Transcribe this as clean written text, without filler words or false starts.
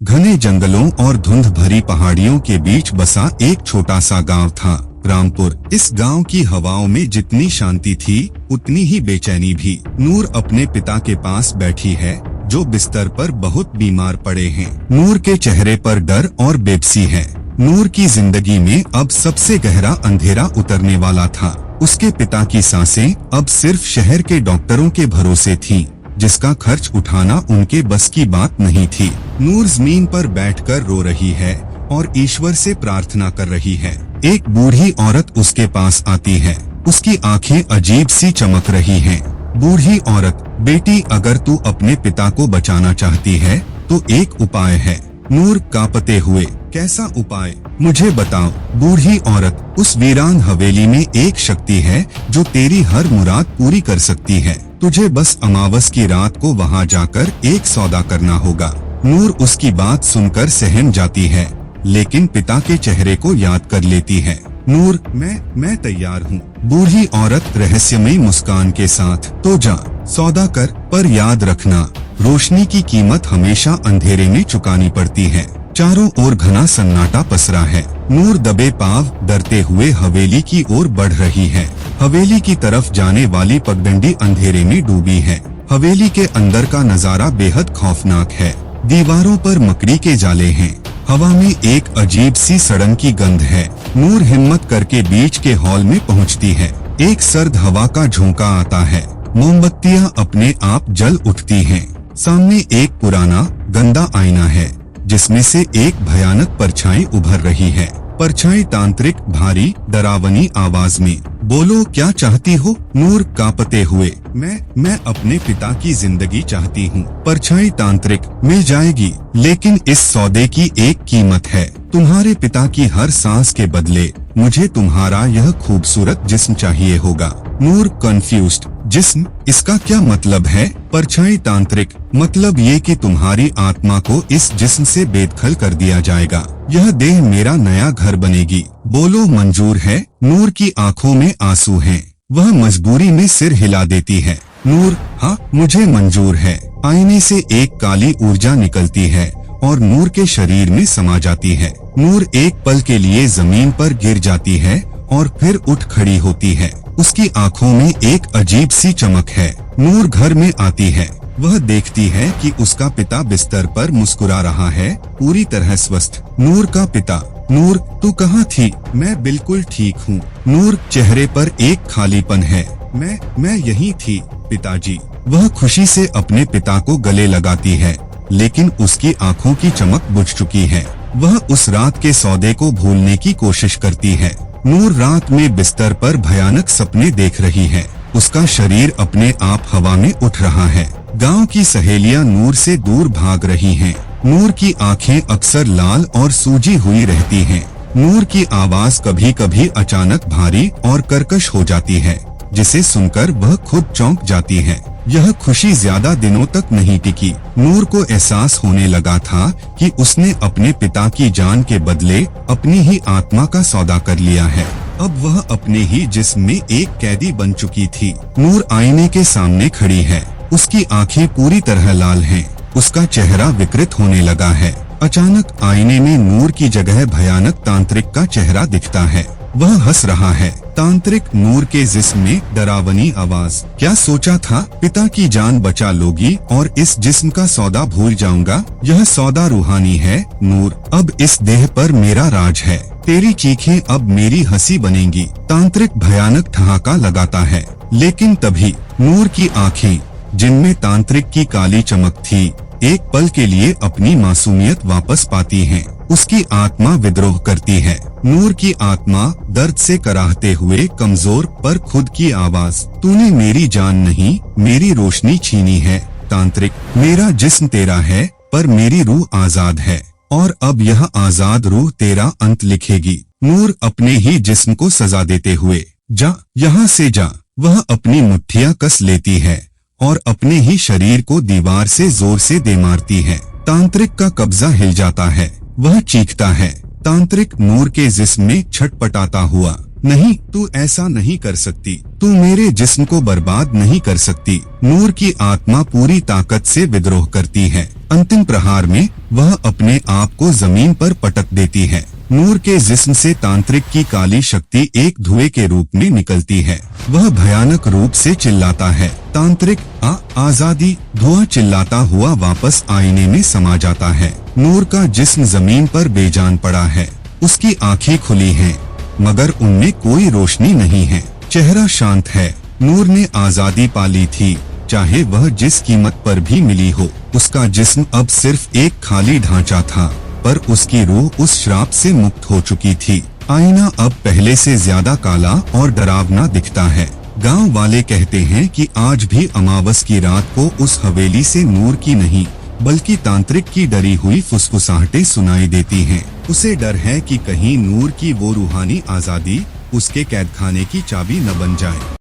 घने जंगलों और धुंध भरी पहाड़ियों के बीच बसा एक छोटा सा गांव था, रामपुर। इस गांव की हवाओं में जितनी शांति थी उतनी ही बेचैनी भी। नूर अपने पिता के पास बैठी है जो बिस्तर पर बहुत बीमार पड़े हैं। नूर के चेहरे पर डर और बेबसी है। नूर की जिंदगी में अब सबसे गहरा अंधेरा उतरने वाला था। उसके पिता की सांसें अब सिर्फ शहर के डॉक्टरों के भरोसे थीं, जिसका खर्च उठाना उनके बस की बात नहीं थी। नूर जमीन पर बैठकर रो रही है और ईश्वर से प्रार्थना कर रही है। एक बूढ़ी औरत उसके पास आती है। उसकी आंखें अजीब सी चमक रही हैं। बूढ़ी औरत, बेटी, अगर तू अपने पिता को बचाना चाहती है तो एक उपाय है। नूर कांपते हुए, कैसा उपाय, मुझे बताओ। बूढ़ी औरत, उस वीरान हवेली में एक शक्ति है जो तेरी हर मुराद पूरी कर सकती है। तुझे बस अमावस की रात को वहां जाकर एक सौदा करना होगा। नूर उसकी बात सुनकर सहम जाती है, लेकिन पिता के चेहरे को याद कर लेती है। नूर, मैं तैयार हूँ। बूढ़ी औरत रहस्यमयी मुस्कान के साथ, तो जा, सौदा कर, पर याद रखना, रोशनी की कीमत हमेशा अंधेरे में चुकानी पड़ती है। चारों ओर घना सन्नाटा पसरा है। नूर दबे पांव डरते हुए हवेली की ओर बढ़ रही है। हवेली की तरफ जाने वाली पगडंडी अंधेरे में डूबी है। हवेली के अंदर का नजारा बेहद खौफनाक है। दीवारों पर मकड़ी के जाले हैं। हवा में एक अजीब सी सड़न की गंध है। नूर हिम्मत करके बीच के हॉल में पहुंचती है। एक सर्द हवा का झोंका आता है। मोमबत्तियां अपने आप जल उठती हैं। सामने एक पुराना गंदा आईना है जिसमें से एक भयानक परछाई उभर रही है। परछाई तांत्रिक, भारी, डरावनी आवाज में, बोलो, क्या चाहती हो? नूर कांपते हुए, मैं अपने पिता की जिंदगी चाहती हूँ। परछाई तांत्रिक, मिल जाएगी, लेकिन इस सौदे की एक कीमत है। तुम्हारे पिता की हर सांस के बदले मुझे तुम्हारा यह खूबसूरत जिस्म चाहिए होगा। नूर कंफ्यूज्ड, जिस्म, इसका क्या मतलब है? परछाई तांत्रिक, मतलब ये कि तुम्हारी आत्मा को इस जिस्म से बेदखल कर दिया जाएगा। यह देह मेरा नया घर बनेगी। बोलो, मंजूर है? नूर की आंखों में आंसू हैं। वह मजबूरी में सिर हिला देती है। नूर, हाँ, मुझे मंजूर है। आईने से एक काली ऊर्जा निकलती है और नूर के शरीर में समा जाती है। नूर एक पल के लिए जमीन पर गिर जाती है और फिर उठ खड़ी होती है। उसकी आंखों में एक अजीब सी चमक है। नूर घर में आती है। वह देखती है कि उसका पिता बिस्तर पर मुस्कुरा रहा है, पूरी तरह स्वस्थ। नूर का पिता, नूर, तू कहाँ थी? मैं बिल्कुल ठीक हूँ। नूर, चेहरे पर एक खालीपन है। मैं यहीं थी, पिताजी। वह खुशी से अपने पिता को गले लगाती है, लेकिन उसकी आंखों की चमक बुझ चुकी है। वह उस रात के सौदे को भूलने की कोशिश करती है। नूर रात में बिस्तर पर भयानक सपने देख रही है। उसका शरीर अपने आप हवा में उठ रहा है। गांव की सहेलियां नूर से दूर भाग रही हैं। नूर की आंखें अक्सर लाल और सूजी हुई रहती हैं। नूर की आवाज कभी कभी अचानक भारी और कर्कश हो जाती है, जिसे सुनकर वह खुद चौंक जाती है। यह खुशी ज्यादा दिनों तक नहीं टिकी। नूर को एहसास होने लगा था कि उसने अपने पिता की जान के बदले अपनी ही आत्मा का सौदा कर लिया है। अब वह अपने ही जिस्म में एक कैदी बन चुकी थी। नूर आईने के सामने खड़ी है। उसकी आंखें पूरी तरह लाल हैं। उसका चेहरा विकृत होने लगा है। अचानक आईने में नूर की जगह भयानक तांत्रिक का चेहरा दिखता है। वह हंस रहा है। तांत्रिक, नूर के जिस्म में डरावनी आवाज, क्या सोचा था पिता की जान बचा लोगी और इस जिस्म का सौदा भूल जाऊंगा? यह सौदा रूहानी है नूर। अब इस देह पर मेरा राज है। तेरी चीखें अब मेरी हंसी बनेंगी। तांत्रिक भयानक ठहाका लगाता है, लेकिन तभी नूर की आंखें, जिनमें तांत्रिक की काली चमक थी, एक पल के लिए अपनी मासूमियत वापस पाती हैं। उसकी आत्मा विद्रोह करती है। नूर की आत्मा दर्द से कराहते हुए कमजोर पर खुद की आवाज, तूने मेरी जान नहीं, मेरी रोशनी छीनी है। तांत्रिक, मेरा जिस्म तेरा है पर मेरी रूह आजाद है, और अब यह आजाद रूह तेरा अंत लिखेगी। नूर अपने ही जिस्म को सजा देते हुए, जा, यहाँ से जा। वह अपनी मुट्ठियां कस लेती है और अपने ही शरीर को दीवार से जोर से दे मारती है। तांत्रिक का कब्जा हिल जाता है। वह चीखता है। तांत्रिक नूर के जिस्म में छटपटाता हुआ, नहीं, तू ऐसा नहीं कर सकती, तू मेरे जिस्म को बर्बाद नहीं कर सकती। नूर की आत्मा पूरी ताकत से विद्रोह करती है। अंतिम प्रहार में वह अपने आप को जमीन पर पटक देती है। नूर के जिस्म से तांत्रिक की काली शक्ति एक धुएं के रूप में निकलती है। वह भयानक रूप से चिल्लाता है, तांत्रिक आजादी। धुआं चिल्लाता हुआ वापस आईने में समा जाता है। नूर का जिस्म जमीन पर बेजान पड़ा है। उसकी आंखें खुली हैं, मगर उनमें कोई रोशनी नहीं है। चेहरा शांत है। नूर ने आजादी पाली थी, चाहे वह जिस कीमत पर भी मिली हो। उसका जिस्म अब सिर्फ एक खाली ढांचा था, पर उसकी रूह उस श्राप से मुक्त हो चुकी थी। आईना अब पहले से ज्यादा काला और डरावना दिखता है। गांव वाले कहते हैं कि आज भी अमावस की रात को उस हवेली से नूर की नहीं, बल्कि तांत्रिक की डरी हुई फुसफुसाहटें सुनाई देती हैं। उसे डर है कि कहीं नूर की वो रूहानी आजादी उसके कैदखाने की चाबी न बन जाए।